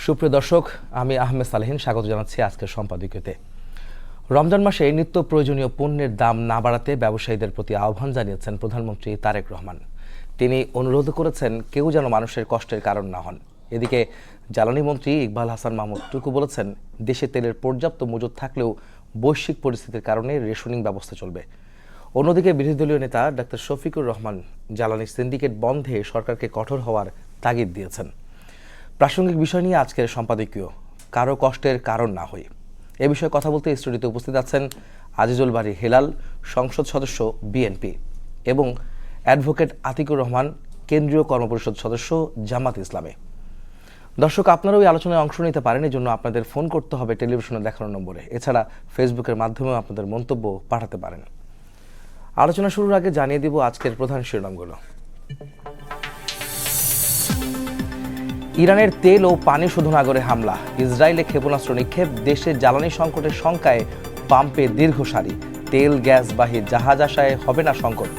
সুপ্রিয় দর্শক, আমি আহমেদ সালেহীন স্বাগত জানাচ্ছি আজকের সম্পাদকীয়তে। রমজান মাসে নিত্য প্রয়োজনীয় পণ্যের দাম না বাড়াতে ব্যবসায়ীদের প্রতি আহ্বান জানিয়েছেন প্রধানমন্ত্রী তারেক রহমান। তিনি অনুরোধ করেছেন কেউ যেন মানুষের কষ্টের কারণ না হন। এদিকে জ্বালানি মন্ত্রী ইকবাল হাসান মাহমুদ টুকু বলেছেন, দেশে তেলের পর্যাপ্ত মজুদ থাকলেও বৈশ্বিক পরিস্থিতির কারণে রেশনিং ব্যবস্থা চলবে। অন্যদিকে বিরোধী দলীয় নেতা ডাক্তার শফিকুর রহমান জ্বালানি সিন্ডিকেট বন্ধে সরকারকে কঠোর হওয়ার তাগিদ দিয়েছেন। প্রাসঙ্গিক বিষয় নিয়ে আজকের সম্পাদকীয় কারো কষ্টের কারণ না হই। এ বিষয়ে কথা বলতে স্টুডিওতে উপস্থিত আছেন আজিজুল বারী হেলাল, সংসদ সদস্য বিএনপি, এবং অ্যাডভোকেট আতিকুর রহমান, কেন্দ্রীয় কর্মপরিষদ সদস্য জামাত ইসলামে। দর্শক, আপনারাও এই আলোচনায় অংশ নিতে পারেন। এই জন্য আপনাদের ফোন করতে হবে টেলিভিশনে দেখানো নম্বরে। এছাড়া ফেসবুকের মাধ্যমেও আপনাদের মন্তব্য পাঠাতে পারেন। আলোচনা শুরুর আগে জানিয়ে দিব আজকের প্রধান শিরোনামগুলো। ইরানের তেল ও পানি শোধনাগারে হামলা, ইসরায়েলে ক্ষেপণাস্ত্র নিক্ষেপ, দেশে জ্বালানি সংকটের শঙ্কায় পাম্পে দীর্ঘ সারি, তেল গ্যাসবাহী জাহাজ আসায় হবে না সংকট।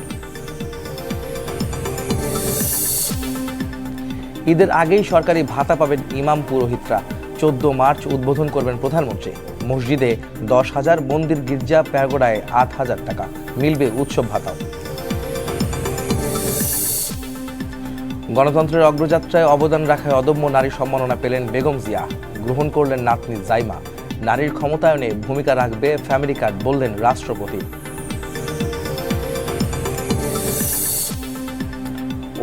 ঈদের আগেই সরকারি ভাতা পাবেন ইমাম পুরোহিতরা, 14 মার্চ উদ্বোধন করবেন প্রধানমন্ত্রী। মসজিদে 10,000, মন্দির গির্জা প্যাগোডায় 8,000 টাকা, মিলবে উৎসব ভাতাও। গণতন্ত্রের অগ্রযাত্রায় অবদান রাখায় অদম্য নারী সম্মাননা পেলেন বেগম জিয়া, গ্রহণ করলেন নাতনি জাইমা। নারীর ক্ষমতায়নে ভূমিকা রাখবে ফ্যামিলি কার্ড, বললেন রাষ্ট্রপতি।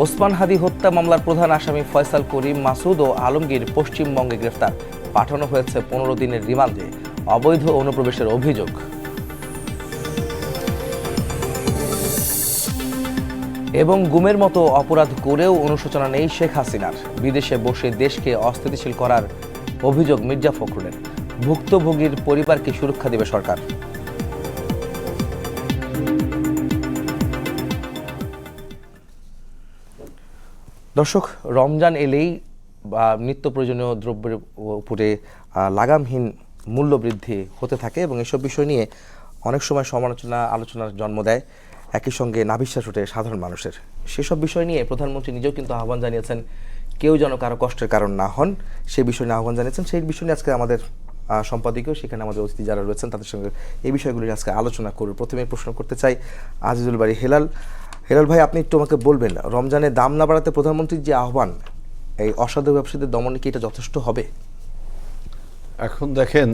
ওসমান হাদি হত্যা মামলার প্রধান আসামি ফয়সাল করিম, মাসুদ ও আলমগীর পশ্চিমবঙ্গে গ্রেফতার, পাঠানো হয়েছে 15 দিনের রিমান্ডে, অবৈধ অনুপ্রবেশের অভিযোগ। এবং গুমের মতো অপরাধ করেও অনুশোচনা নেই শেখ হাসিনার, বিদেশে বসে দেশকে অস্থিতিশীল করার অভিযোগ মির্জা ফখরুলের, ভুক্তভোগীর পরিবারকে সুরক্ষা দেবে সরকার। দর্শক, রমজান এলেই নিত্য প্রয়োজনীয় দ্রব্যের উপরে লাগামহীন মূল্য বৃদ্ধি হতে থাকে এবং এসব বিষয় নিয়ে অনেক সময় আলোচনার জন্ম দেয়, একই সঙ্গে নাভিশ্বাস ওঠে সাধারণ মানুষের। সেসব বিষয় নিয়ে প্রধানমন্ত্রী নিজেও কিন্তু আহ্বান জানিয়েছেন কেউ যেন কারো কষ্টের কারণ না হন, সেই বিষয় নিয়ে আহ্বান জানিয়েছেন। সেই বিষয় নিয়ে আজকে আমাদের সম্পাদকীয়, সেখানে আমাদের অতিথি যারা রয়েছেন তাদের সঙ্গে এই বিষয়গুলি আজকে আলোচনা করব। প্রথমে প্রশ্ন করতে চাই আজিজুল বারী হেলাল। হেলাল ভাই, আপনি একটু আমাকে বলবেন, রমজানে দাম না বাড়াতে প্রধানমন্ত্রীর যে আহ্বান, এই অসাধু ব্যবসায়ীদের দমনে কি এটা যথেষ্ট হবে? এখন দেখেন,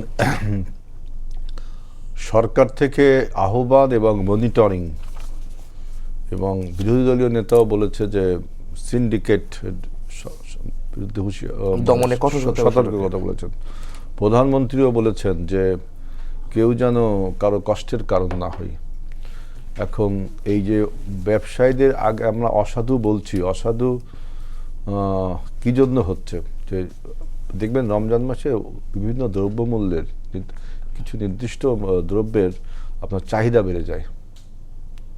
সরকার থেকে আহ্বান এবং মনিটরিং, এবং বিরোধী দলীয় নেতাও বলেছে যে সিন্ডিকেট বিরুদ্ধে দমনে সতর্কতা বলেছেন। প্রধানমন্ত্রীও বলেছেন যে কেউ যেন কারো কষ্টের কারণ না হই। এখন এই যে ব্যবসায়ীদের আগে আমরা অসাধু বলছি, অসাধু কি জন্য হচ্ছে? যে দেখবেন রমজান মাসে বিভিন্ন দ্রব্যমূল্যের কিছু নির্দিষ্ট দ্রব্যের আপনার চাহিদা বেড়ে যায়,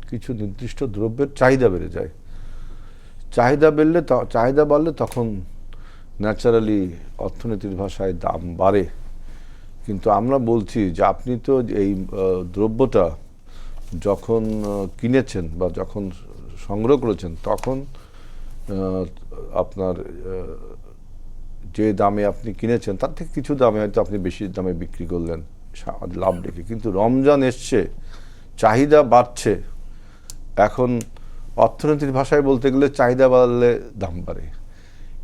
কিছু নির্দিষ্ট দ্রব্যের চাহিদা বেড়ে যায়। চাহিদা বাড়লে তখন ন্যাচারালি অর্থনীতির ভাষায় দাম বাড়ে। কিন্তু আমরা বলছি যে আপনি তো এই দ্রব্যটা যখন কিনেছেন বা যখন সংগ্রহ করেছেন, তখন আপনার যে দামে আপনি কিনেছেন তার থেকে কিছু দামে হয়তো আপনি বেশি দামে বিক্রি করলেন লাভ রেখে। কিন্তু রমজান এসছে, চাহিদা বাড়ছে। এখন অর্থনীতির ভাষায় বলতে গেলে চাহিদা বাড়লে দাম বাড়ে।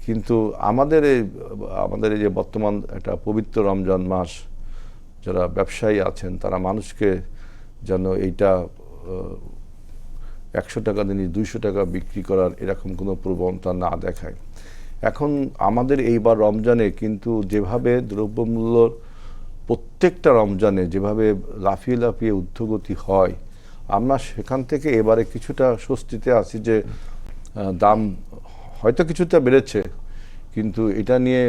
কিন্তু আমাদের এই যে বর্তমান একটা পবিত্র রমজান মাস, যারা ব্যবসায়ী আছেন তারা মানুষকে যেন এইটা 100 টাকা দিনই 200 টাকা বিক্রি করার এরকম কোনো প্রবণতা না দেখায়। এখন আমাদের এইবার রমজানে কিন্তু যেভাবে দ্রব্যমূল্য প্রত্যেকটা রমজানে যেভাবে লাফিয়ে লাফিয়ে ঊর্ধ্বগতি হয়, আমরা সেখান থেকে এবারে কিছুটা স্বস্তিতে আছি যে দাম হয়তো কিছুটা বেড়েছে, কিন্তু এটা নিয়ে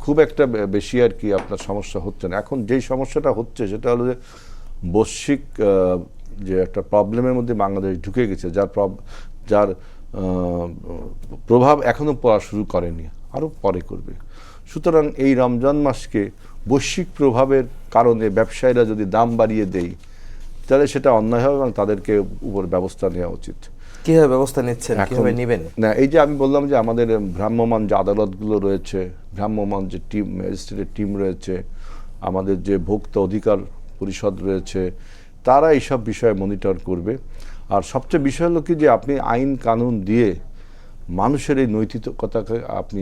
খুব একটা বেশি আর কি আপনার সমস্যা হচ্ছে না। এখন যেই সমস্যাটা হচ্ছে সেটা হলো যে বৈশ্বিক যে একটা প্রবলেমের মধ্যে বাংলাদেশ ঢুকে গেছে, যার প্রভাব এখনো পড়া শুরু করেনি, আরও পরে করবে। সুতরাং এই রমজান মাসকে বৈশ্বিক প্রভাবের কারণে ব্যবসায়ীরা যদি দাম বাড়িয়ে দেয়, তাহলে সেটা অন্যায় হবে এবং তাদেরকে উপর ব্যবস্থা নেওয়া উচিত। কিভাবে ব্যবস্থা নিচ্ছেন, কিভাবে নেবেন? না, এই যে আমি বললাম যে আমাদের ভ্রাম্যমাণ যে আদালতগুলো রয়েছে, ভ্রাম্যমাণ যে টিম, ম্যাজিস্ট্রেটের টিম রয়েছে, আমাদের যে ভোক্তা অধিকার পরিষদ রয়েছে, তারা এইসব বিষয়ে মনিটর করবে। আর সবচেয়ে বিষয় হলো কি যে আপনি আইন কানুন দিয়ে মানুষের এই নৈতিকতাকে আপনি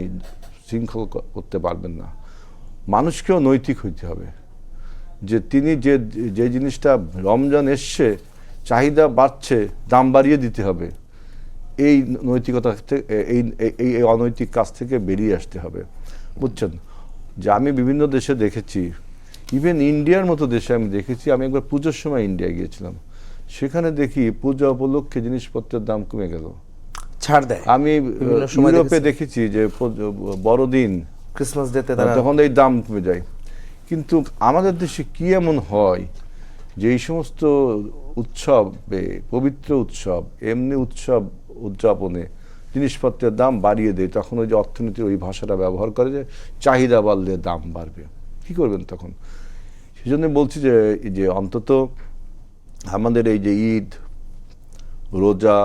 শৃঙ্খল করতে পারবেন না। মানুষকেও নৈতিক হইতে হবে, যে তিনি যে জিনিসটা রমজান এসছে, চাহিদা বাড়ছে, দাম বাড়িয়ে দিতে হবে, এই নৈতিকতা থেকে এই অনৈতিক কাজ থেকে বেরিয়ে আসতে হবে, বুঝছেন? যে আমি বিভিন্ন দেশে দেখেছি, ইভেন ইন্ডিয়ার মতো দেশে আমি দেখেছি, আমি একবার পুজোর সময় ইন্ডিয়া গিয়েছিলাম, সেখানে দেখি পূজা উপলক্ষে জিনিসপত্রের দাম কমে গেল, ছাড় দেয়। আমি ইউরোপে দেখেছি যে বড়দিন, ক্রিসমাস ডেতে তারা তখন এই দাম কমে যায়। কিন্তু আমাদের দেশে কি এমন হয় যে এই সমস্ত উৎসবে, পবিত্র উৎসব, এমনি উৎসব উদযাপনে জিনিসপত্রের দাম বাড়িয়ে দেয়? তখন ওই যে অর্থনীতির ওই ভাষাটা ব্যবহার করে যে চাহিদা বাড়লে দাম বাড়বে। কি করবেন তখন? সেই জন্য বলছি যে যে অন্তত আমাদের এই যে ঈদ, রোজা,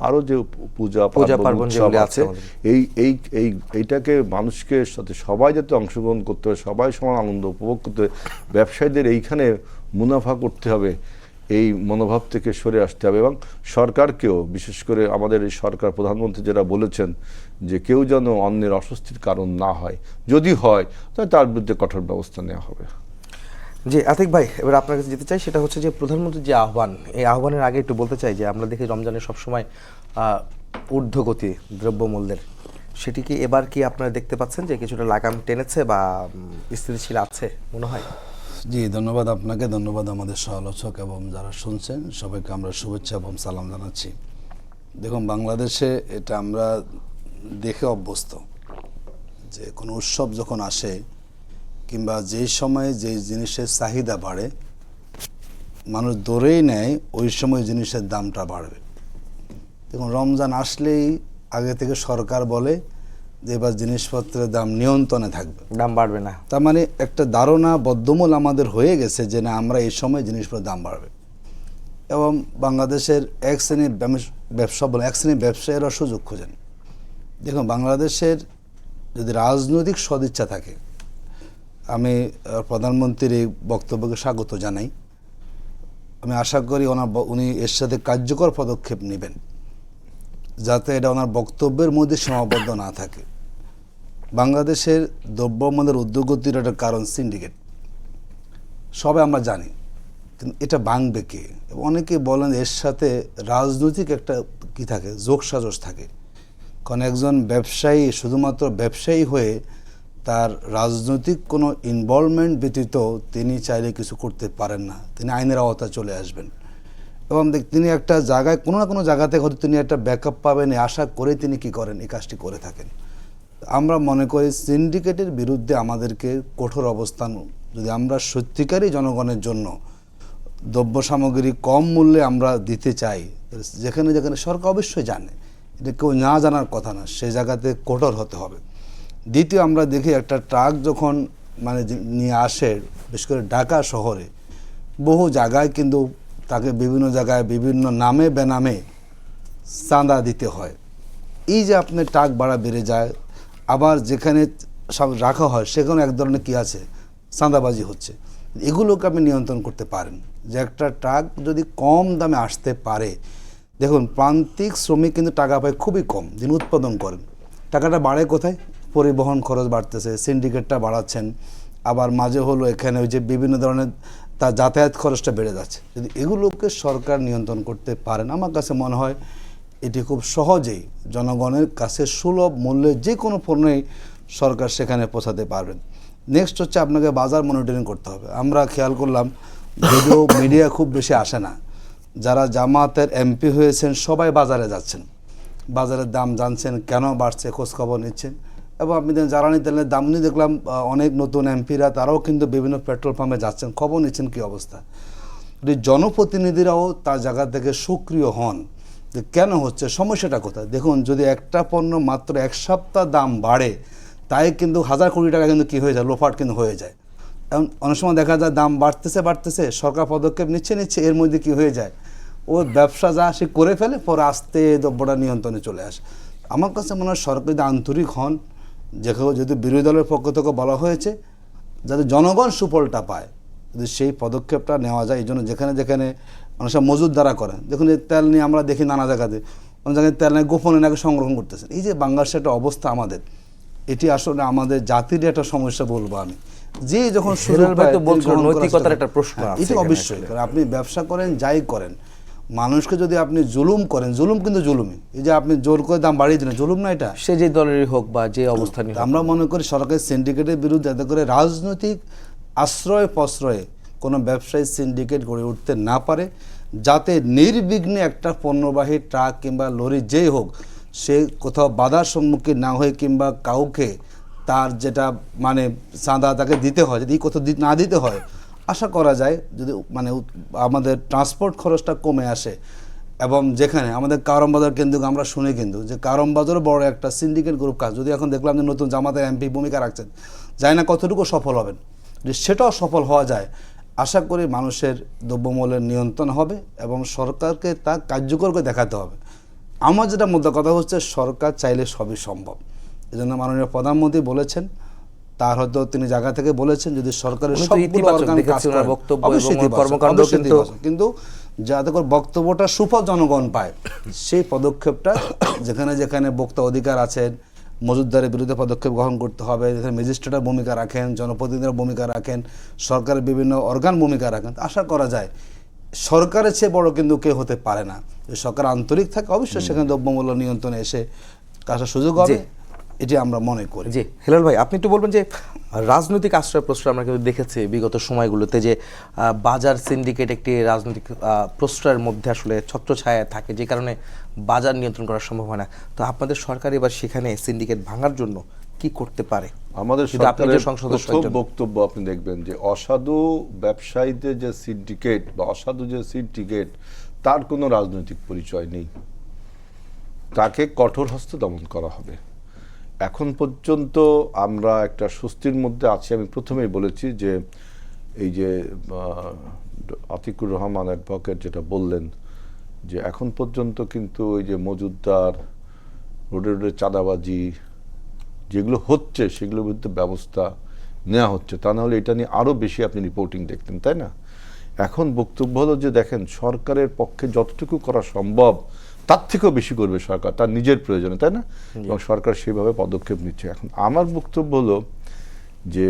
আরো যে পূজা পার্বণ যেগুলি আছে, এইটাকে মানুষকে সাথে সবাই যাতে অংশগ্রহণ করতে হবে, সবাই সমান আনন্দ উপভোগ করতে হবে, ব্যবসায়ীদের এইখানে মুনাফা করতে হবে, এই মনোভাব থেকে সরে আসতে হবে। এবং সরকারকেও, বিশেষ করে আমাদের এই সরকার, প্রধানমন্ত্রী যারা বলেছেন যে কেউ যেন অন্যের অস্বস্তির কারণ না হয়, যদি হয় তাহলে তার বিরুদ্ধে কঠোর ব্যবস্থা নেওয়া হবে। জি আতিক ভাই, এবার আপনার কাছে যেতে চাই, সেটা হচ্ছে যে প্রধানমন্ত্রীর যে আহ্বান, এই আহ্বানের আগে একটু বলতে চাই যে আমরা দেখি রমজানে সবসময় ঊর্ধ্বগতি দ্রব্যমূল্যের, সেটি কি এবার কি আপনারা দেখতে পাচ্ছেন যে কিছুটা লাগাম টেনেছে বা স্থিতিশীল আছে মনে হয়? জি, ধন্যবাদ আপনাকে, ধন্যবাদ আমাদের সহ-আলোচক এবং যারা শুনছেন সবাইকে আমরা শুভেচ্ছা এবং সালাম জানাচ্ছি। দেখুন, বাংলাদেশে এটা আমরা দেখে অভ্যস্ত যে কোনো উৎসব যখন আসে কিংবা যেই সময়ে যে জিনিসের চাহিদা বাড়ে, মানুষ ধরেই নেয় ওই সময় জিনিসের দামটা বাড়বে। দেখুন, রমজান আসলেই আগে থেকে সরকার বলে যে এবার জিনিসপত্রের দাম নিয়ন্ত্রণে থাকবে, দাম বাড়বে না। তার মানে একটা ধারণা বদ্ধমূল আমাদের হয়ে গেছে যে না, আমরা এই সময় জিনিসপত্রের দাম বাড়বে। এবং বাংলাদেশের এক শ্রেণীর ব্যবসা বলে এক শ্রেণীর ব্যবসায়ীরা সুযোগ খোঁজেন। দেখুন, বাংলাদেশের যদি রাজনৈতিক সদিচ্ছা থাকে, আমি প্রধানমন্ত্রীর এই বক্তব্যকে স্বাগত জানাই। আমি আশা করি উনি এর সাথে কার্যকর পদক্ষেপ নেবেন যাতে এটা ওনার বক্তব্যের মধ্যে সীমাবদ্ধ না থাকে। বাংলাদেশের দ্রব্যমূল্যের ঊর্ধ্বগতির একটা কারণ সিন্ডিকেট, সবাই আমরা জানি, কিন্তু এটা ভাঙবে কে? অনেকে বলেন এর সাথে রাজনৈতিক একটা কি থাকে, যোগসাজশ থাকে। কারণ একজন ব্যবসায়ী শুধুমাত্র ব্যবসায়ী হয়ে তার রাজনৈতিক কোনো ইনভলভমেন্ট ব্যতীত তিনি চাইলে কিছু করতে পারেন না, তিনি আইনের আওতায় চলে আসবেন। এবং তিনি একটা জায়গায় কোনো না কোনো জায়গা থেকে হয়তো তিনি একটা ব্যাকআপ পাবেন এই আশা করে তিনি কি করেন, এই কাজটি করে থাকেন। আমরা মনে করি সিন্ডিকেটের বিরুদ্ধে আমাদেরকে কঠোর অবস্থান, যদি আমরা সত্যিকারই জনগণের জন্য দ্রব্য সামগ্রী কম মূল্যে আমরা দিতে চাই, যেখানে যেখানে সরকার অবশ্যই জানে, এটা কেউ না জানার কথা না, সেই জায়গাতে কঠোর হতে হবে। দ্বিতীয়, আমরা দেখি একটা ট্রাক যখন নিয়ে আসে, বিশেষ করে ঢাকা শহরে বহু জায়গায় কিন্তু তাকে বিভিন্ন জায়গায় বিভিন্ন নামে বেনামে চাঁদা দিতে হয়। এই যে আপনার ট্রাক ভাড়া বেড়ে যায়, আবার যেখানে সব রাখা হয় সেখানে এক ধরনের কী আছে, চাঁদাবাজি হচ্ছে। এগুলোকে আপনি নিয়ন্ত্রণ করতে পারেন যে একটা ট্রাক যদি কম দামে আসতে পারে। দেখুন, প্রান্তিক শ্রমিক কিন্তু টাকা পায় খুবই কম, যিনি উৎপাদন করেন। টাকাটা বাড়ে কোথায়? পরিবহন খরচ বাড়তেছে, সিন্ডিকেটটা বাড়াচ্ছেন, আবার মাঝে হলো এখানে ওই যে বিভিন্ন ধরনের তার যাতায়াত খরচটা বেড়ে যাচ্ছে। যদি এগুলোকে সরকার নিয়ন্ত্রণ করতে পারেন, আমার কাছে মনে হয় এটি খুব সহজেই জনগণের কাছে সুলভ মূল্যে যে কোনো পণ্যই সরকার সেখানে পৌঁছাতে পারবেন। নেক্সট হচ্ছে আপনাকে বাজার মনিটরিং করতে হবে। আমরা খেয়াল করলাম, যদিও মিডিয়া খুব বেশি আসে না, যারা জামাতের এমপি হয়েছেন সবাই বাজারে যাচ্ছেন, বাজারের দাম জানছেন, কেন বাড়ছে খোঁজখবর নিচ্ছেন। এবং আপনি জ্বালানি তেলের দাম নিয়ে দেখলাম অনেক নতুন এমপিরা তারাও কিন্তু বিভিন্ন পেট্রোল পাম্পে যাচ্ছেন, খবর নিচ্ছেন কী অবস্থা। জনপ্রতিনিধিরাও তার জায়গা থেকে সক্রিয় হন যে কেন হচ্ছে, সমস্যাটা কোথায়। দেখুন, যদি একটা পণ্য মাত্র এক সপ্তাহ দাম বাড়ে, তাই কিন্তু 1000 কোটি টাকা কিন্তু কী হয়ে যায়, লোপাট কিন্তু হয়ে যায়। এবং অনেক সময় দেখা যায় দাম বাড়তেছে, সরকার পদক্ষেপ নিচ্ছে, এর মধ্যে কি হয়ে যায়, ও ব্যবসা যা সে করে ফেলে, পরে আস্তে দ্রব্যটা নিয়ন্ত্রণে চলে আসে। আমার কাছে মনে হয় সরকার যদি আন্তরিক হন, যেহেতু বিরোধী দলের পক্ষ থেকে বলা হয়েছে যাতে জনগণ সুফলটা পায়, যদি সেই পদক্ষেপটা নেওয়া যায়। এই জন্য যেখানে যেখানে মানুষরা মজুতদারা করেন, দেখুন এই তেল নিয়ে আমরা দেখি নানা জায়গাতে, অনেক জায়গায় তেল নিয়ে গোপনে নাকি সংগ্রহণ করতেছেন। এই যে বাংলাদেশের একটা অবস্থা আমাদের, এটি আসলে আমাদের জাতির একটা সমস্যা বলবো আমি। যে যখন সুযোগ হেলাল ভাই পায়, তো তিনি বলছিল গ্রহণ করার নৈতিকতার চেষ্টা একটা প্রশ্ন করেন। আছে এটি এখানে অবশ্যই, আসলে। কারণ আপনি ব্যবসা করেন যাই করেন, মানুষকে যদি আপনি জুলুম করেন, জুলুম কিন্তু জুলুমই। এই যে আপনি জোর করে দাম বাড়িয়ে দিলেন, জুলুম না এটা? সে যে দলেরই হোক বা যে অবস্থানই হোক। আমরা মনে করি সরকারি সিন্ডিকেটের বিরুদ্ধে, যাতে করে রাজনৈতিক আশ্রয় প্রশ্রয়ে কোনো ব্যবসায়ী সিন্ডিকেট গড়ে উঠতে না পারে, যাতে নির্বিঘ্নে একটা পণ্যবাহী ট্রাক কিংবা লরি যেই হোক সে কোথাও বাধার সম্মুখীন না হয়ে, কিংবা কাউকে তার যেটা মানে চাঁদা তাকে দিতে হয় যদি কোথাও না দিতে হয়, আশা করা যায় যদি মানে আমাদের ট্রান্সপোর্ট খরচটা কমে আসে। এবং যেখানে আমাদের কারম বাজার কেন্দ্র আমরা শুনি কিন্তু যে কারম বাজারও বড় একটা সিন্ডিকেট গ্রুপ কাজ, যদি এখন দেখলাম যে নতুন জামাতের এমপি ভূমিকা রাখছেন, জানি না কতটুকু সফল হবেন। যদি সেটাও সফল হওয়া যায়, আশা করি মানুষের দ্রব্যমূল্যের নিয়ন্ত্রণ হবে এবং সরকারকে তা কার্যকর করে দেখাতে হবে। আমার যেটা মুদ্রা কথা হচ্ছে, সরকার চাইলে সবই সম্ভব। এই জন্য মাননীয় প্রধানমন্ত্রী বলেছেন, তার হয়তো তিনি জায়গা থেকে বলেছেন যদি সরকারের উনি তো সবগুলো ইতিবাচক অর্গান দেখেছি কাজ ওনার করে, বক্তব্য অবশ্যই এবং ওনার ইতিবাচক, কর্মকাণ্ড অবশ্যই কিন্তু- ইতিবাচক। কিন্তু যাতে করে বক্তব্যটা সুফল জনগণ পায়, সেই পদক্ষেপটা যেখানে যেখানে বক্তা অধিকার আছেন, মজুতদারের বিরুদ্ধে পদক্ষেপ গ্রহণ করতে হবে, যেখানে ম্যাজিস্ট্রেটের ভূমিকা রাখেন, জনপ্রতিনিধিরা ভূমিকা রাখেন, সরকারের বিভিন্ন অর্গান ভূমিকা রাখেন, আশা করা যায় সরকারের চেয়ে বড় কিন্তু কেউ হতে পারে না। যদি সরকার আন্তরিক থাকে, অবশ্যই সেখানে দ্রব্যমূল্য নিয়ন্ত্রণে এসে কাজটা সুযোগ হবে, এটি আমরা মনে করি। জি হেলাল ভাই, আপনি একটু বলবেন যে রাজনৈতিক আশ্রয় প্রশ্রয় আমরা কিন্তু দেখেছি বিগত সময়গুলোতে যে বাজার সিন্ডিকেট একটি রাজনৈতিক প্রশ্রয়ের মধ্যে আসলে ছত্রছায়া থাকে, যে কারণে বাজার নিয়ন্ত্রণ করা সম্ভব হয় না। তো আপনাদের সরকার এবার সেখানে সিন্ডিকেট ভাঙার জন্য কি করতে পারে? আমাদের কিন্তু আপনি যে সরকারের সংসদ সদস্য প্রথম একজন। বক্তব্য আপনি দেখবেন যে অসাধু ব্যবসায়ীদের যে সিন্ডিকেট বা অসাধু যে সিন্ডিকেট, তার কোনো রাজনৈতিক পরিচয় নেই, তাকে কঠোর হস্তে দমন করা হবে। এখন পর্যন্ত আমরা একটা স্বস্তির মধ্যে আছি। আমি প্রথমেই বলেছি যে এই যে আতিকুর রহমান অ্যাডভোকেট যেটা বললেন যে এখন পর্যন্ত কিন্তু ওই যে মজুতদার, রোডে রোডে চাঁদাবাজি যেগুলো হচ্ছে সেগুলোর বিরুদ্ধে ব্যবস্থা নেওয়া হচ্ছে, তা নাহলে এটা নিয়ে আরও বেশি আপনি রিপোর্টিং দেখতেন, তাই না? এখন বক্তব্য হলো যে দেখেন সরকারের পক্ষে যতটুকু করা সম্ভব তার থেকেও বেশি করবে সরকার তার নিজের প্রয়োজনে, তাই না? এবং সরকার সেভাবে পদক্ষেপ নিচ্ছে। এখন আমার বক্তব্য হলো যে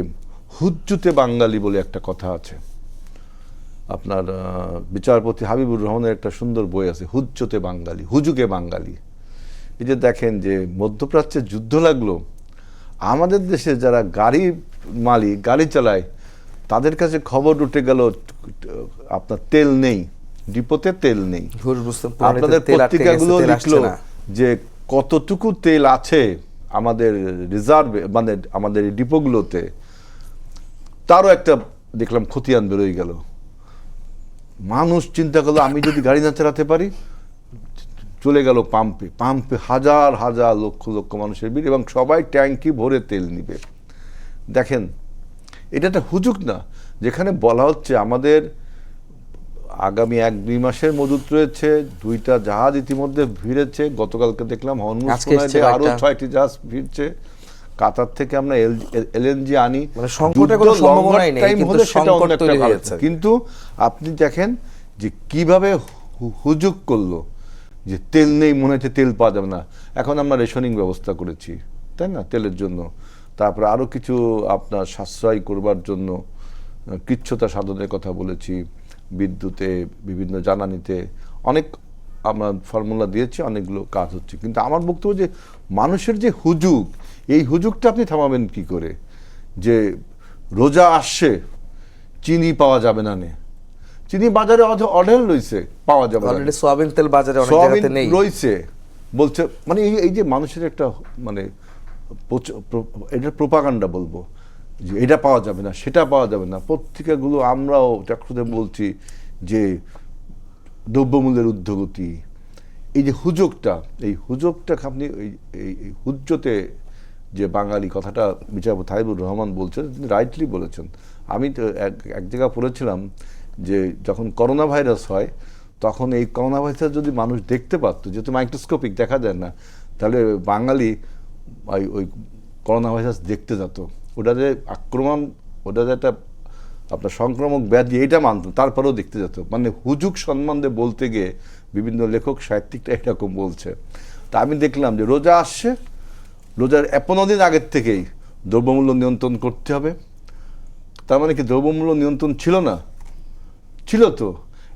হুজ্জুতে বাঙালি বলে একটা কথা আছে, আপনার বিচারপতি হাবিবুর রহমানের একটা সুন্দর বই আছে, হুজ্জতে বাঙালি, হুজুগে বাঙালি। এই যে দেখেন যে মধ্যপ্রাচ্যে যুদ্ধ লাগলো, আমাদের দেশে যারা গাড়ি মালিক, গাড়ি চালায়, তাদের কাছে খবর উঠে গেল আপনার তেল নেই, ডিপোতে তেল নেই। আপনাদের পত্রিকাগুলো লিখলো যে কতটুকু তেল আছে আমাদের রিজার্ভে, মানে আমাদের ডিপোগুলোতে, তারও একটা দেখলাম খতিয়ান বেরোয় গেল। মানুষ চিন্তা করলো আমি যদি গাড়ি না চালাতে পারি, চলে গেল পাম্পে, পাম্পে হাজার হাজার লক্ষ লক্ষ মানুষের ভিড় এবং সবাই ট্যাঙ্কি ভরে তেল নিবে। দেখেন এটা একটা হুজুগ না, যেখানে বলা হচ্ছে আমাদের আগামী 1-2 মাসের মজুত রয়েছে, 2টা জাহাজ ইতিমধ্যে ভিড়েছে, গতকালকে দেখলাম হরমুজ আরো 6টি জাহাজ ভিড়ছে, কাতার থেকে আমরা এলএনজি আনি, মানে সংকটের কোনো সম্ভাবনাই নেই, কিন্তু সংকট তৈরি হয়েছে। কিন্তু আপনি দেখেন যে কিভাবে হুজুগ করলো যে তেল নেই, মনে হচ্ছে তেল পাওয়া যাবে না। এখন আমরা রেশনিং ব্যবস্থা করেছি, তাই না, তেলের জন্য। তারপরে আরো কিছু আপনার সাশ্রয় করবার জন্য কৃচ্ছতা সাধনের কথা বলেছি, বিদ্যুতে, বিভিন্ন জ্বালানিতে অনেক আমরা ফর্মুলা দিয়েছি, অনেকগুলো কাজ হচ্ছে। কিন্তু আমার বক্তব্য যে মানুষের যে হুজুগ, এই হুজুগটা আপনি থামাবেন কি করে? যে রোজা আসছে, চিনি পাওয়া যাবে না, চিনি বাজারে অঢেল রয়েছে, পাওয়া যাবে না, সোয়াবিন তেল বাজারে অনেক জায়গাতে নেই রয়েছে বলছে। মানে এই যে মানুষের একটা মানে এটা প্রোপাগান্ডা বলবো যে এটা পাওয়া যাবে না, সেটা পাওয়া যাবে না। পত্রিকাগুলো আমরাও চাকরিতে বলছি যে দ্রব্যমূল্যের ঊর্ধ্বগতি, এই যে হুজুগটা, এই হুজুগটা আপনি এই হুজ্জতে যে বাঙালি কথাটা বিচারপতি হাবিবুর রহমান বলছেন, তিনি রাইটলি বলেছেন। আমি তো এক জায়গায় পড়েছিলাম যে যখন করোনা ভাইরাস হয় তখন এই করোনা ভাইরাস যদি মানুষ দেখতে পারতো, যেহেতু মাইক্রোস্কোপিক দেখা যায় না, তাহলে বাঙালি ওই করোনা ভাইরাস দেখতে যেত, ওটা যে আক্রমণ, ওটা যে একটা আপনার সংক্রামক ব্যাধি, এটা মানত, তারপরেও দেখতে যেত। মানে হুজুগ সম্বন্ধে বলতে গিয়ে বিভিন্ন লেখক সাহিত্যিকরা এরকম বলছে। তা আমি দেখলাম যে রোজা আসছে, রোজার 15 দিন আগের থেকেই দ্রব্যমূল্য নিয়ন্ত্রণ করতে হবে। তার মানে কি দ্রব্যমূল্য নিয়ন্ত্রণ ছিল না? ছিল তো।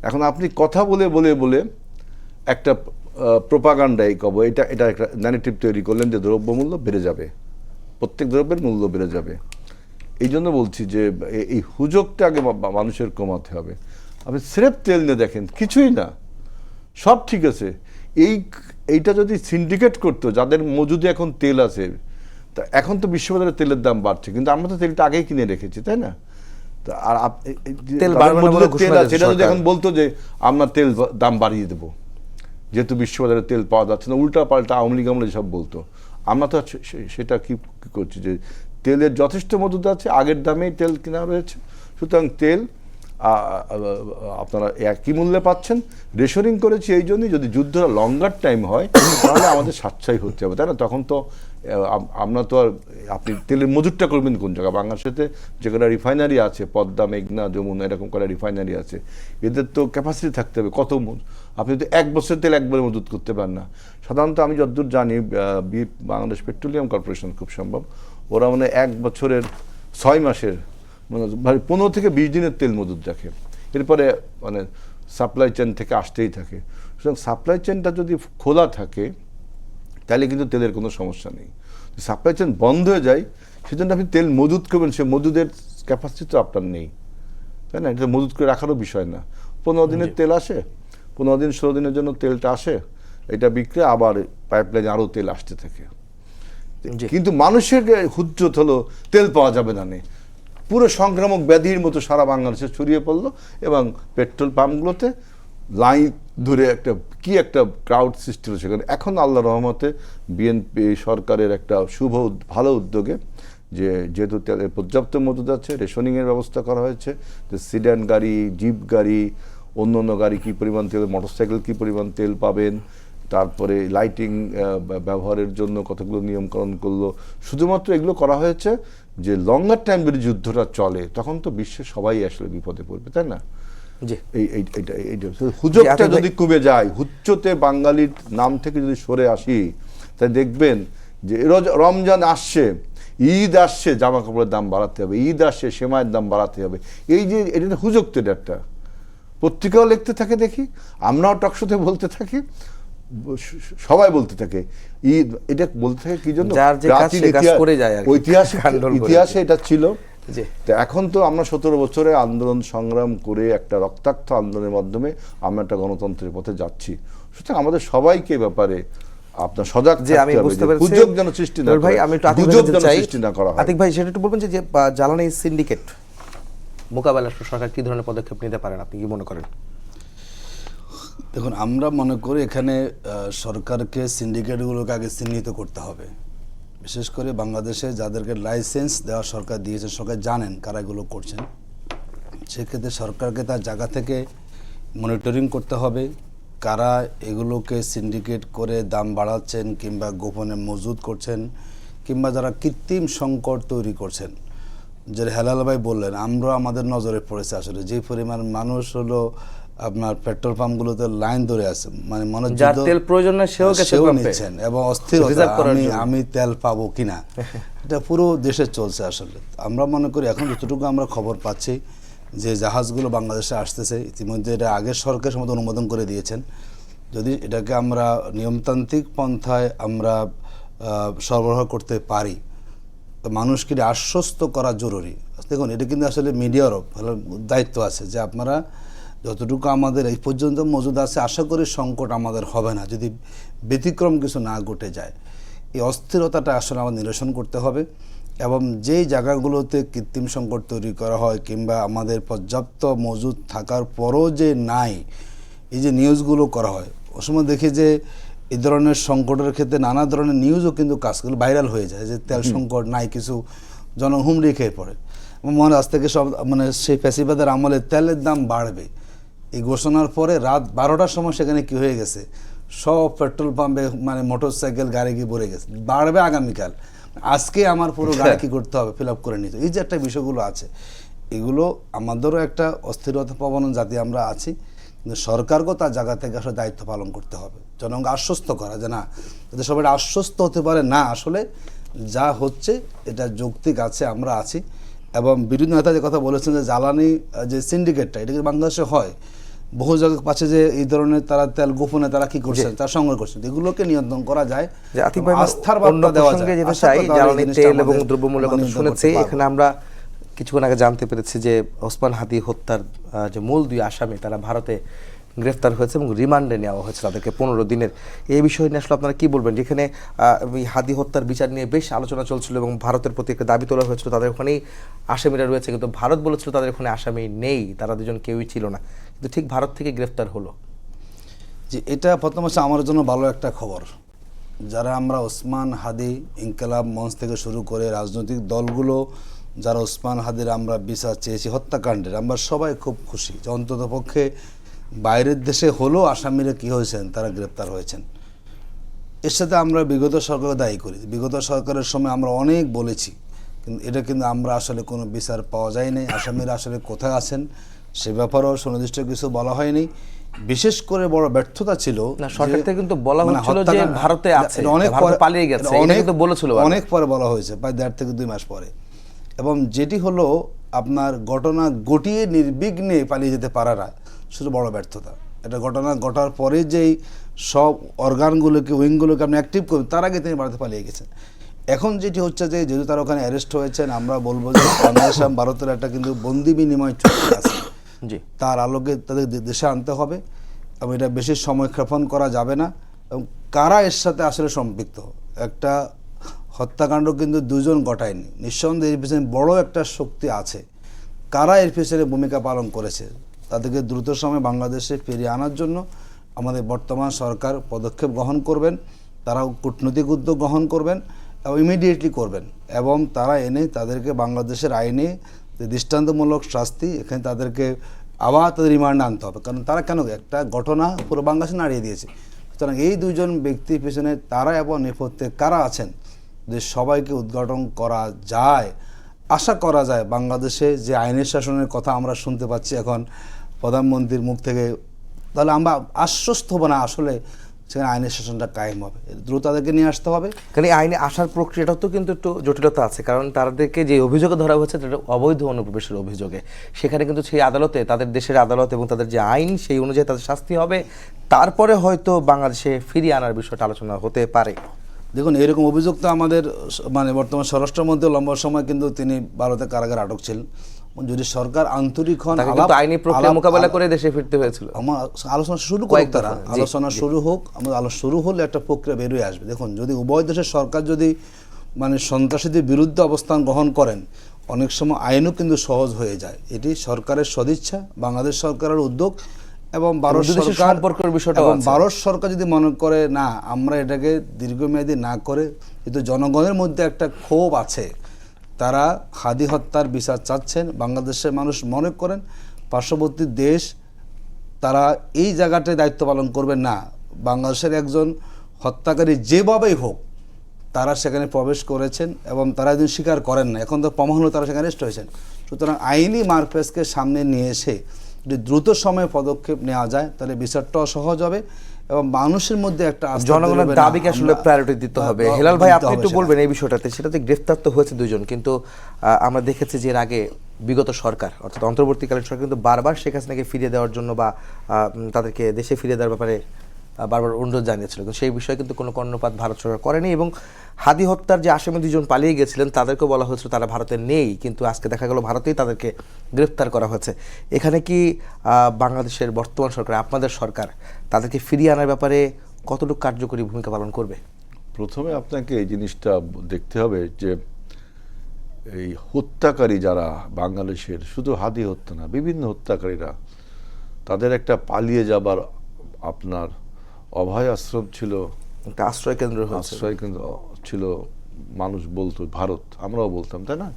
এখন আপনি কথা বলে বলে বলে একটা প্রোপাগান্ডাই কব, এটা একটা ন্যারেটিভ তৈরি করলেন যে দ্রব্যমূল্য বেড়ে যাবে, প্রত্যেক দ্রব্যের মূল্য বেড়ে যাবে। এই জন্য বলছি যে এই হুজুগটা আগে মানুষের কমাতে হবে। আপনি স্রেফ তেল নিয়ে দেখেন, কিছুই না, সব ঠিক আছে। এইটা যদি সিন্ডিকেট করতো, যাদের মজুদে এখন তেল আছে, তা এখন তো বিশ্ববাজারে তেলের দাম বাড়ছে, কিন্তু আমরা তো তেলটা আগেই কিনে রেখেছি, তাই না? আর তেল বাড়বে না বলে ঘোষণা দিয়েছে সেটা যদি সরকার। এখন বলতো যে আমরা তেল দাম বাড়িয়ে দেবো, যেহেতু বিশ্ববাজারে তেল পাওয়া যাচ্ছে না, উল্টা পাল্টা আওয়ামী লীগ আমলে সব বলতো। আমরা তো সেটা কি করছি যে তেলের যথেষ্ট মজুদ আছে, আগের দামেই তেল কেনা রয়েছে, সুতরাং তেল আপনারা একই মূল্যে পাচ্ছেন। রেশনিং করেছি এই জন্যই, যদি যুদ্ধটা লঙ্গার টাইম হয় তাহলে আমাদের সাশ্রয় হতে হবে, তাই না? তখন তো আমরা তো আর, আপনি তেলের মজুদটা করবেন কোন জায়গায়? বাংলাদেশেতে যে কটা রিফাইনারি আছে, পদ্মা, মেঘনা, যমুনা, এরকম কটা রিফাইনারি আছে, এদের তো ক্যাপাসিটি থাকতে হবে। কত আপনি তো 1 বছর তেল একবারে মজুদ করতে পারেন না। সাধারণত আমি যতদূর জানি, বাংলাদেশ পেট্রোলিয়াম কর্পোরেশন খুব সম্ভব, ওরা মানে 1 বছরের 6 মাসের মানে 15 থেকে 20 দিনের তেল মজুদ রাখে, এরপরে মানে সাপ্লাই চেন থেকে আসতেই থাকে। সুতরাং সাপ্লাই চেনটা যদি খোলা থাকে তাহলে কিন্তু তেলের কোনো সমস্যা নেই। সাপ্লাই চেন বন্ধ হয়ে যায়, সেজন্য আপনি তেল মজুদ করবেন, সে মজুদের ক্যাপাসিটি তো আপনার নেই, তাই না? এটা মজুদ করে রাখারও বিষয় না। 15 দিনের তেল আসে, 15 দিন 16 দিনের জন্য তেলটা আসে, এটা বিক্রি, আবার পাইপলাইনে আরও তেল আসতে থাকে। কিন্তু মানুষের হুজ্জত হলো তেল পাওয়া যাবে না, পুরো সংক্রামক ব্যাধির মতো সারা বাংলাদেশে ছড়িয়ে পড়লো, এবং পেট্রোল পাম্পগুলোতে লাইন ধরে একটা ক্রাউড সৃষ্টি হচ্ছে। এখন আল্লাহর রহমতে বিএনপি সরকারের একটা ভালো উদ্যোগে, যেহেতু তেলের পর্যাপ্ত মজুদ আছে, রেশনিংয়ের ব্যবস্থা করা হয়েছে, যে সিডান গাড়ি, জিপ গাড়ি, অন্য গাড়ি কী পরিমাণ তেল, মোটরসাইকেল কী পরিমাণ তেল পাবেন, তারপরে লাইটিং ব্যবহারের জন্য কতগুলো নিয়মকরণ করলো। শুধুমাত্র এগুলো করা হয়েছে যে লঙ্গার টাইম যদি যুদ্ধটা চলে, তখন তো বিশ্বের সবাই আসলে বিপদে পড়বে, তাই না? হুজুগটা যদি কমে যায়, হুজ্জতে বাঙালির নাম থেকে যদি সরে আসি, তাই দেখবেন যে রমজান আসছে, ঈদ আসছে, জামা কাপড়ের দাম বাড়াতে হবে, ঈদ আসছে, সেমাইয়ের দাম বাড়াতে হবে। এই যে এটা হুজুগ তো, একটা পত্রিকাও লিখতে থাকে, দেখি আমরাও টকশোতে বলতে থাকি, সবাই বলতে থাকে ঈদ, এটা বলতে থাকে কি জন্য? ইতিহাসে এটা ছিল। তো এখন তো আমরা 17 বছরে আন্দোলন সংগ্রাম করে একটা রক্তাক্ত আন্দোলনের মাধ্যমে আমরা একটা গণতন্ত্রের পথে যাচ্ছি। সুতরাং আমাদের সবাইকে ব্যাপারে আপনার সজাগ থাকতে হবে, হুজুগ যেন সৃষ্টি না হয়, গুজব যেন সৃষ্টি না করা হয়। আতিক ভাই, সেটা একটু বলবেন যে জ্বালানি সিন্ডিকেট মোকাবেলায় সরকার কি ধরনের পদক্ষেপ নিতে পারেন, আপনি কি মনে করেন? দেখুন, আমরা মনে করি এখানে সরকারকে সিন্ডিকেটগুলোকে আগে চিহ্নিত করতে হবে। বিশেষ করে বাংলাদেশে যাদেরকে লাইসেন্স দেওয়া সরকার দিয়েছে, সরকার জানেন কারা এগুলো করছেন। সেক্ষেত্রে সরকারকে তার জায়গা থেকে মনিটরিং করতে হবে, কারা এগুলোকে সিন্ডিকেট করে দাম বাড়াচ্ছেন কিংবা গোপনে মজুদ করছেন, কিংবা যারা কৃত্রিম সংকট তৈরি করছেন। যে হেলাল ভাই বললেন, আমরা আমাদের নজরে পড়েছে আসলে যে পরিমাণ মানুষ হলো আপনার পেট্রোল পাম্পগুলোতে লাইন ধরে আছে, মানে মনে যার তেল প্রয়োজন না সেও নিচ্ছেন, এবং অস্থিরতা আমি তেল পাবো কিনা, এটা পুরো দেশে চলছে আসলে। আমরা মনে করি এখন যতটুকু আমরা খবর পাচ্ছি যে জাহাজগুলো বাংলাদেশে আসতেছে, ইতিমধ্যে এটা আগের সরকার সম্মত অনুমোদন করে দিয়েছেন। যদি এটাকে আমরা নিয়মতান্ত্রিক পন্থায় আমরা সরবরাহ করতে পারি, মানুষকে আশ্বস্ত করা জরুরি। দেখুন, এটা কিন্তু আসলে মিডিয়ারও দায়িত্ব আছে যে আপনারা যতটুকু আমাদের এই পর্যন্ত মজুদ আছে, আশা করি সংকট আমাদের হবে না যদি ব্যতিক্রম কিছু না ঘটে যায়। এই অস্থিরতাটা আসলে আমাদের নিরসন করতে হবে, এবং যেই জায়গাগুলোতে কৃত্রিম সংকট তৈরি করা হয় কিংবা আমাদের পর্যাপ্ত মজুদ থাকার পরও যে নাই, এই যে নিউজগুলো করা হয়, ও সময় দেখি যে এই ধরনের সংকটের ক্ষেত্রে নানা ধরনের নিউজও কিন্তু কাজগুলো ভাইরাল হয়ে যায়, যে তেল সংকট নাই, কিছু জনহুমড়ি খেয়ে পড়ে। মনে আজ থেকে সব মানে সেই ফ্যাসিবাদের আমলে তেলের দাম বাড়বে, এই ঘোষণার পরে রাত 12টার সময় সেখানে কি হয়ে গেছে, সব পেট্রোল পাম্পে মানে মোটরসাইকেল গাড়ি গিয়ে ভরে গেছে। বাড়বে আগামীকাল, আজকে আমার পুরো গাড়ি কি করতে হবে, ফিল আপ করে নিতে। এই যে একটা বিষয়গুলো আছে, এগুলো আমাদেরও একটা অস্থিরতা প্রবণ জাতি আমরা আছি, কিন্তু সরকারকেও তার জায়গা থেকে আসলে দায়িত্ব পালন করতে হবে, জনগণকে আশ্বস্ত করা যে না, যাতে সবাই আশ্বস্ত হতে পারে না আসলে যা হচ্ছে এটা যৌক্তিক আছে, আমরা আছি। এবং বিরোধী নেতা যে কথা বলেছেন যে জ্বালানি যে সিন্ডিকেটটা, এটা কিন্তু বাংলাদেশে হয় বহু জায়গায় পাচ্ছে, যে এই ধরনের তারা তেল গোপনে তারা কি করছেন, তার সংগ্রহ করছেন, এগুলোকে নিয়ন্ত্রণ করা যায়, যে আতিক ভাই, আস্থার অন্য বার্তা দেওয়া প্রসঙ্গে যায়। যেতে আশা চাই, করি তারা এই জ্বালানি জিনিসটা তেল এবং আমাদের দ্রব্যমূল্যের কথা নিয়ন্ত্রণ শুনেছি। করতে পারবে। এখানে আমরা কিছুক্ষণ আগে জানতে পেরেছি যে ওসমান হাদি হত্যার যে মূল 2 আসামি তারা ভারতে গ্রেফতার হয়েছে এবং রিমান্ডে নেওয়া হয়েছে তাদেরকে 15 দিনের। এই বিষয় নিয়ে আসলে আপনারা কি বলবেন, যেখানে হাদি হত্যার বিচার নিয়ে বেশ আলোচনা চলছিল এবং ভারতের প্রতি একটা দাবি তোলা হয়েছিল তাদের ওখানেই আসামিরা রয়েছে, কিন্তু ভারত বলেছিল তাদের ওখানে আসামি নেই, তারা দুজন কেউই ছিল না, কিন্তু ঠিক ভারত থেকে গ্রেফতার হলো। যে এটা প্রথম হচ্ছে আমার জন্য ভালো একটা খবর। যারা আমরা ওসমান হাদি ইনকিলাব মঞ্চ থেকে শুরু করে রাজনৈতিক দলগুলো যারা ওসমান হাদির আমরা বিচার চেয়েছি হত্যাকাণ্ডের, আমরা সবাই খুব খুশি যে অন্তত পক্ষে বাইরের দেশে হলেও আসামিরা কী হয়েছেন, তারা গ্রেপ্তার হয়েছেন। এর সাথে আমরা বিগত সরকারকে দায়ী করি। বিগত সরকারের সময় আমরা অনেক বলেছি, কিন্তু এটা কিন্তু আমরা আসলে কোনো বিচার পাওয়া যায়নি। আসামিরা আসলে কোথায় আছেন সে ব্যাপারেও সুনির্দিষ্ট কিছু বলা হয়নি। বিশেষ করে বড় ব্যর্থতা ছিল না, সরকার থেকে কিন্তু বলা মানে হচ্ছিল যে হত্যাকাণ্ড- ভারতে আছে, অনেক ভারতে পরে পালিয়ে গেছে, এটা অনেক কিন্তু বলেছিল বারবার। অনেক পরে বলা হয়েছে, প্রায় 1.5 থেকে 2 মাস পরে। এবং যেটি হলো আপনার ঘটনা ঘটিয়ে নির্বিঘ্নে পালিয়ে যেতে পারাটা শুধু বড় ব্যর্থতা। এটা ঘটনা ঘটার পরে যেই সব অর্গানগুলোকে উইংগুলোকে আপনি অ্যাক্টিভ করবেন, তার আগে তিনি ভারতে পালিয়ে গেছেন। এখন যেটি হচ্ছে যে যেহেতু তারা ওখানে অ্যারেস্ট হয়েছেন, আমরা বলবো যে বাংলাদেশ এবং ভারতের একটা কিন্তু বন্দি বিনিময় চুক্তি আছে, জি, তার আলোকে তাদের দেশে আনতে হবে এবং এটা বেশি সময় ক্ষেপণ করা যাবে না। এবং কারা এর সাথে আসলে সম্পৃক্ত, একটা হত্যাকাণ্ড কিন্তু 2 জন ঘটায়নি, নিঃসন্দেহে এর পিছনে বড় একটা শক্তি আছে। কারা এর পিছনে ভূমিকা পালন করেছে তাদেরকে দ্রুত সময়ে বাংলাদেশে ফিরিয়ে আনার জন্য আমাদের বর্তমান সরকার পদক্ষেপ গ্রহণ করবেন, তারা কূটনৈতিক উদ্যোগ গ্রহণ করবেন এবং ইমিডিয়েটলি করবেন, এবং তারা এনে তাদেরকে বাংলাদেশের আইনে যে দৃষ্টান্তমূলক শাস্তি, এখানে তাদেরকে আবার তাদের রিমান্ডে আনতে হবে। কারণ তারা কেন একটা ঘটনা পুরো বাংলাদেশে নাড়িয়ে দিয়েছে। সুতরাং এই 2 জন ব্যক্তির পিছনে তারা এবং নেপথ্যে কারা আছেন, যে সবাইকে উদ্ঘাটন করা যায়। আশা করা যায় বাংলাদেশে যে আইনের শাসনের কথা আমরা শুনতে পাচ্ছি এখন প্রধানমন্ত্রীর মুখ থেকে, তাহলে আমরা আশ্বস্ত হব না আসলে সেখানে আইনের শাসনটা কায়েম হবে। দ্রুত তাদেরকে নিয়ে আসতে হবে। কারণ এই আইনে আসার প্রক্রিয়াটাও তো কিন্তু একটু জটিলতা আছে, কারণ তাদেরকে যে অভিযোগে ধরা হয়েছে সেটা অবৈধ অনুপ্রবেশের অভিযোগে। সেখানে কিন্তু সেই আদালতে, তাদের দেশের আদালত এবং তাদের যে আইন সেই অনুযায়ী তাদের শাস্তি হবে, তারপরে হয়তো বাংলাদেশে ফিরিয়ে আনার বিষয়টা আলোচনা হতে পারে। দেখুন, এরকম অভিযোগ তো আমাদের মানে বর্তমান স্বরাষ্ট্রমন্ত্রী লম্বা সময় কিন্তু তিনি ভারতের কারাগারে আটক ছিলেন। যদি সরকার আন্তরিক হন, তাকে কিন্তু আইনি প্রক্রিয়া মোকাবেলা করে দেশে ফিরতে হয়েছিল। আমার আলোচনা শুরু করুক, কয়েক তারা দফা, জি, আলোচনা জি। শুরু হোক। আমাদের আলোচনা শুরু হলে একটা প্রক্রিয়া বেরিয়ে আসবে। দেখুন, যদি উভয় দেশের সরকার যদি মানে সন্ত্রাসীদের বিরুদ্ধে অবস্থান গ্রহণ করেন, অনেক সময় আইনও কিন্তু সহজ হয়ে যায়। এটি সরকারের সদিচ্ছা, বাংলাদেশ সরকারের উদ্যোগ এবং ভারত দুই দেশের সরকার সম্পর্কের বিষয়টাও এবং আছে। ভারত সরকার যদি মনে করে না আমরা এটাকে দীর্ঘমেয়াদী না করে, কিন্তু জনগণের মধ্যে একটা ক্ষোভ আছে, তারা হাদি হত্যার বিচার চাচ্ছেন। বাংলাদেশের মানুষ মনে করেন পার্শ্ববর্তী দেশ তারা এই জায়গাটায় দায়িত্ব পালন করবে না। বাংলাদেশের একজন হত্যাকারী যেভাবেই হোক তারা সেখানে প্রবেশ করেছেন এবং তারা একদিন স্বীকার করেন না, এখন তো প্রমাণ হলো তারা সেখানে অ্যারেস্ট হয়েছেন। সুতরাং আইনি মারপ্যাচকে সামনে নিয়ে এসে যদি দ্রুত সময়ে পদক্ষেপ নেওয়া যায়, তাহলে বিচারটাও সহজ হবে এবং মানুষের মধ্যে একটা আস্থা জনগণের তৈরি হবে। দাবিকে আসলে প্রায়োরিটি দিতে হবে। হেলাল ভাই, আপনি একটু বলবেন এই বিষয়টাতে। সেটাতে গ্রেফতার তো হয়েছে 2 জন, কিন্তু আমরা দেখেছি যে এর আগে বিগত সরকার অর্থাৎ অন্তর্বর্তীকালীন সরকার কিন্তু বারবার শেখ হাসিনাকে ফিরিয়ে দেওয়ার জন্য বা তাদেরকে দেশে ফিরিয়ে দেওয়ার ব্যাপারে বারবার অনুরোধ জানিয়েছিল, কিন্তু সেই বিষয়ে কিন্তু কোনো কর্ণপাত ভারত সরকার করেনি। এবং হাদি হত্যার যে আসামি 2 জন পালিয়ে গেছিলেন তাদেরকেও বলা হয়েছিল তারা ভারতে নেই, কিন্তু আজকে দেখা গেল ভারতেই তাদেরকে গ্রেফতার করা হয়েছে। এখানে কি বাংলাদেশের বর্তমান সরকার, আপনাদের সরকার, তাদেরকে ফিরিয়ে আনার ব্যাপারে কতটুকু কার্যকরী ভূমিকা পালন করবে? প্রথমে আপনাকে এই জিনিসটা দেখতে হবে যে এই হত্যাকারী যারা বাংলাদেশের, শুধু হাদি হত্যা না, বিভিন্ন হত্যাকারীরা, তাদের একটা পালিয়ে যাবার আপনার অভয় আশ্রম ছিল, একটা আশ্রয় কেন্দ্র হয়েছে। আশ্রয় কেন্দ্র ছিল। মানুষ বলতো ভারত, আমরাও বলতাম, তাই না,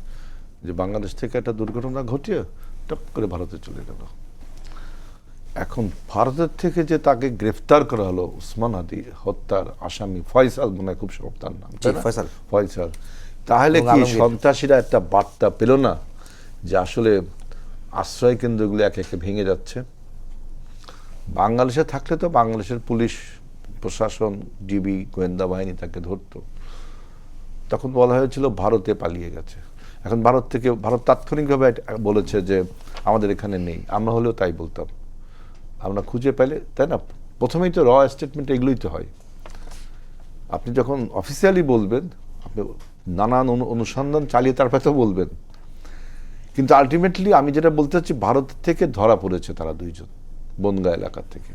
যে বাংলাদেশ থেকে একটা দুর্ঘটনা ঘটিয়ে টপ করে ভারতে চলে গেল। এখন ভারতের থেকে যে তাকে গ্রেফতার করা হলো, উসমান হাদি হত্যার আসামি ফয়সাল, মনে হয় খুব তার নাম, জি, তাই না? ফয়সাল। ফয়সাল, তাহলে এবং কি আলমগীর। সন্ত্রাসীরা একটা বার্তা পেল না যে আসলে আশ্রয় কেন্দ্রগুলো একে একে ভেঙে যাচ্ছে? বাংলাদেশে থাকলে তো বাংলাদেশের পুলিশ প্রশাসন, ডিবি, গোয়েন্দা বাহিনী তাকে ধরতো। তখন বলা হয়েছিল ভারতে পালিয়ে গেছে। এখন ভারত তাৎক্ষণিকভাবে বলেছে যে আমাদের এখানে নেই। আমরা হলেও তাই বলতাম, আমরা খুঁজে পেলে, তাই না? প্রথমেই তো র স্টেটমেন্ট এগুলোই তো হয়। আপনি যখন অফিসিয়ালি বলবেন, আপনি নানান অনুসন্ধান চালিয়ে তারপরে তো বলবেন। কিন্তু আলটিমেটলি আমি যেটা বলতে চাচ্ছি, ভারত থেকে ধরা পড়েছে তারা দুইজন বনগাঁ এলাকা থেকে।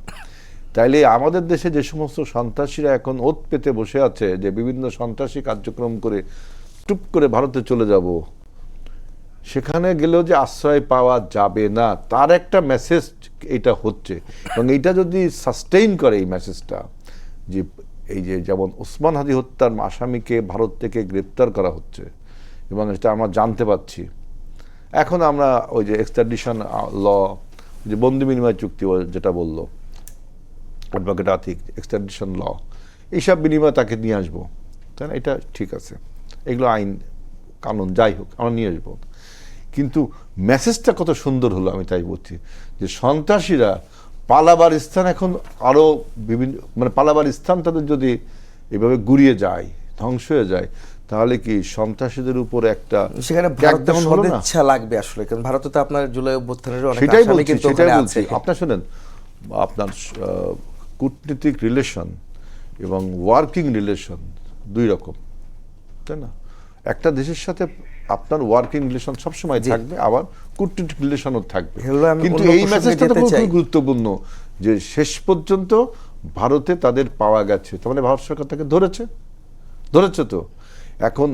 তাইলে আমাদের দেশে যে সমস্ত সন্ত্রাসীরা এখন ওত পেতে বসে আছে যে বিভিন্ন সন্ত্রাসী কার্যক্রম করে টুপ করে ভারতে চলে যাব, সেখানে গেলেও যে আশ্রয় পাওয়া যাবে না, তার একটা মেসেজ এটা হচ্ছে। এবং এইটা যদি সাস্টেইন করে এই মেসেজটা, যে এই যে যেমন ওসমান হাদি হত্যার আসামিকে ভারত থেকে গ্রেপ্তার করা হচ্ছে এবং এটা আমরা জানতে পাচ্ছি, এখন আমরা ওই যে এক্সট্রাডিশন ল, যে বন্দি বিনিময় চুক্তি যেটা বললো অ্যাডভোকেট আতিক, এক্সট্রাডিশন ল, এইসব বিনিময়ে তাকে নিয়ে আসবো, তাই না? এটা ঠিক আছে, এগুলো আইন কানুন যাই হোক আমরা নিয়ে আসবো। কিন্তু মেসেজটা কত সুন্দর হলো, আমি তাই বলছি যে সন্ত্রাসীরা পালাবার স্থান এখন আরো বিভিন্ন, মানে পালাবার স্থান তাদের যদি এভাবে গুড়িয়ে যায়, ধ্বংস হয়ে যায়, তাহলে কি সন্ত্রাসীদের উপর একটা সেখানে ভারতের crackdown হলো না? সদিচ্ছা লাগবে আসলে, কারণ ভারতে তো আপনার জুলাই অভ্যুত্থানের অনেক সেটাই আসামি বলছি, কিন্তু সেটাই ওখানে বলছি। আছে। আপনার শোনেন, আপনার কূটনীতিক রিলেশন এবং ওয়ার্কিং রিলেশন দুই রকম, তাই না? একটা দেশের সাথে আপনার ওয়ার্কিং রিলেশন সবসময় থাকবে, আবার কূটনীতিক রিলেশনও থাকবে। এগুলো আমি কিন্তু অন্য এই প্রসঙ্গে মেসেজটা তো যেতে চাই। খুব গুরুত্বপূর্ণ যে শেষ পর্যন্ত ভারতে তাদের পাওয়া গেছে, তার মানে ভারত সরকার তাকে ধরেছে তো। এখন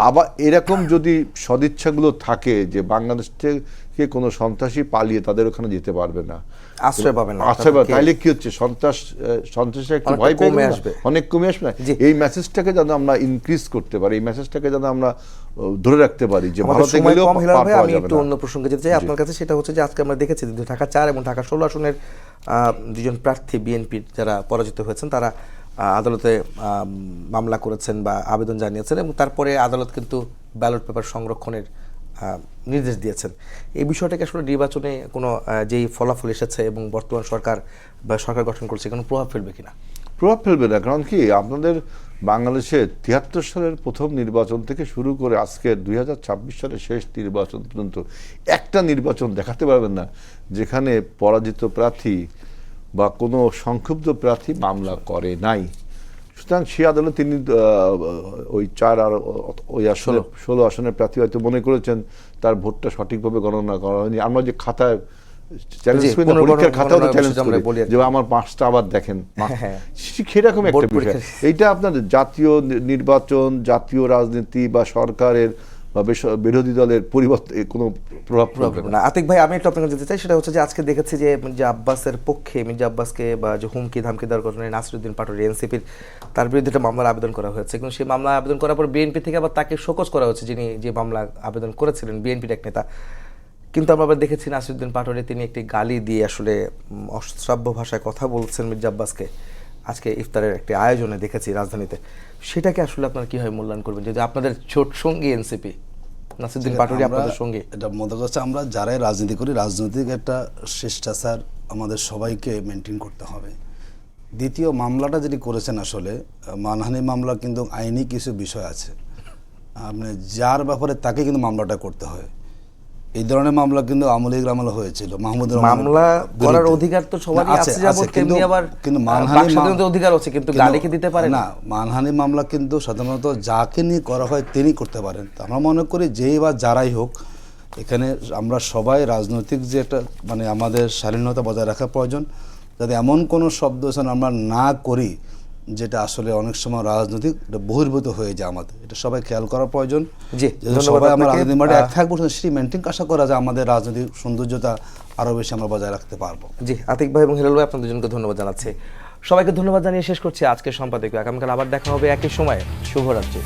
আবার এরকম যদি সদিচ্ছাগুলো থাকে যে বাংলাদেশ থেকে কোনো সন্ত্রাসী পালিয়ে তাদের ওখানে যেতে পারবে না, আশ্রয় পাবে না, তাহলে কি হচ্ছে, সন্ত্রাসীরা একটু অনেকটা ভয় পেয়ে কমে গেল না? আসবে। অনেক কমে আসবে না? জি। এই মেসেজটাকে যেন আমরা ইনক্রিজ করতে পারি, এই মেসেজটাকে যেন আমরা ধরে রাখতে পারি যে আমাদের ভারতে সময় গেলেও কম, হেলাল পার ভাই, পাওয়া আমি যাবে একটু না। অন্য প্রসঙ্গে যেতে চাই আপনার কাছে। সেটা হচ্ছে যে আজকে আমরা দেখেছি যে ঢাকা 4 এবং ঢাকা 16 আসনের দুজন প্রার্থী বিএনপির যারা পরাজিত হয়েছেন, তারা আদালতে মামলা করেছেন বা আবেদন জানিয়েছেন, এবং তারপরে আদালত কিন্তু ব্যালট পেপার সংরক্ষণের নির্দেশ দিয়েছেন। এই বিষয়টাকে আসলে নির্বাচনে কোনো যেই ফলাফল এসেছে এবং বর্তমান সরকার বা সরকার গঠন করছে, কোনো প্রভাব ফেলবে কিনা? প্রভাব ফেলবে না, কারণ কি আপনাদের বাংলাদেশে 73 সালের প্রথম নির্বাচন থেকে শুরু করে আজকে 2026 সালের শেষ নির্বাচন পর্যন্ত একটা নির্বাচন দেখাতে পারবেন না যেখানে পরাজিত প্রার্থী বা কোনো সংক্ষুব্ধ প্রার্থী মামলা করে নাই। সুতরাং সে আদালত তিনি ওই 4 আর ওই আসনে 16 আসনের প্রার্থী হয়তো মনে করেছেন তার ভোটটা সঠিকভাবে গণনা করা হয়নি। আমরা যে খাতায় চ্যালেঞ্জ করি না, পরীক্ষার খাতাও তো চ্যালেঞ্জ করি যে আমার 5টা আবার দেখেন, সেরকম একটা বিষয়। এইটা আপনার জাতীয় নির্বাচন, জাতীয় রাজনীতি বা সরকারের বা বিরোধী দলের পরিবর্তন কোনো প্রভাব পড়বে না। আতিক ভাই, আমি একটু আপনাকে যেতে চাই, সেটা হচ্ছে যে আজকে দেখেছি যে মির্জা আব্বাসের পক্ষে, মির্জা আব্বাসকে বা যে হুমকি ধামকি দেওয়ার ঘটনায় নাসিরউদ্দিন পাটোয়ারি এনসিপির, তার বিরুদ্ধে একটা মামলার আবেদন করা হয়েছে। কিন্তু সেই মামলা আবেদন করার পর বিএনপি থেকে আবার তাকে শোকজ করা হচ্ছে, যিনি যে মামলা আবেদন করেছিলেন, বিএনপির এক নেতা। কিন্তু আমরা আবার দেখেছি নাসিরউদ্দিন পাটোয়ারি তিনি একটি গালি দিয়ে আসলে অশ্রাব্য ভাষায় কথা বলছেন মির্জা আব্বাসকে, আজকে ইফতারের একটি আয়োজনে দেখেছি রাজধানীতে। সেটাকে আসলে আপনারা কীভাবে মূল্যায়ন করবেন, যদি আপনাদের ছোট সঙ্গী এনসিপি নাসিরউদ্দিন পাটোয়ারি আপনাদের সঙ্গে? এটা মনে করছে আমরা যারাই রাজনীতি করি, রাজনৈতিক একটা শিষ্টাচার আমাদের সবাইকে মেনটেন করতে হবে। দ্বিতীয় মামলাটা যেটি করেছেন, আসলে মানহানি মামলা কিন্তু আইনি কিছু বিষয় আছে, আপনি যার ব্যাপারে তাকে কিন্তু মামলাটা করতে হয়। এই ধরনের মামলা কিন্তু আওয়ামী লীগ আমলে হয়েছিল, মাহমুদুর রহমানের মামলা করার বিরুদ্ধে। অধিকার তো সবারই না, আছে, যেমন তেমনি আবার কিন্তু বাক স্বাধীনতার অধিকার আছে, কিন্তু গালি কি দিতে পারে না? মানহানি মামলা কিন্তু সাধারণত যাকে নিয়ে করা হয় তিনি করতে পারেন। তো আমরা মনে করি যেই বা যারাই হোক, এখানে আমরা সবাই রাজনৈতিক যে একটা মানে আমাদের স্বাধীনতা বজায় রাখা প্রয়োজন, যাতে এমন কোনো শব্দ আমরা না করি যেটা আসলে অনেক সময় রাজনৈতিক বহির্ভূত হয়ে যায় আমাদের, এটা সবাই খেয়াল করা প্রয়োজন। জি, সবাই আমরা রাজনীতি মাঠে এক থাকবো, সেই মেনটেন আশা করা যায় আমাদের রাজনৈতিক সৌন্দর্যতা আরও বেশি আমরা বজায় রাখতে পারবো। জি, আতিক ভাই এবং হেলাল ভাই, আপনাদের দুজনকে ধন্যবাদ জানাচ্ছি। সবাইকে ধন্যবাদ জানিয়ে শেষ করছি আজকের সম্পাদকীয়। আগামীকাল আবার দেখা হবে একই সময়ে। শুভরাত্রি।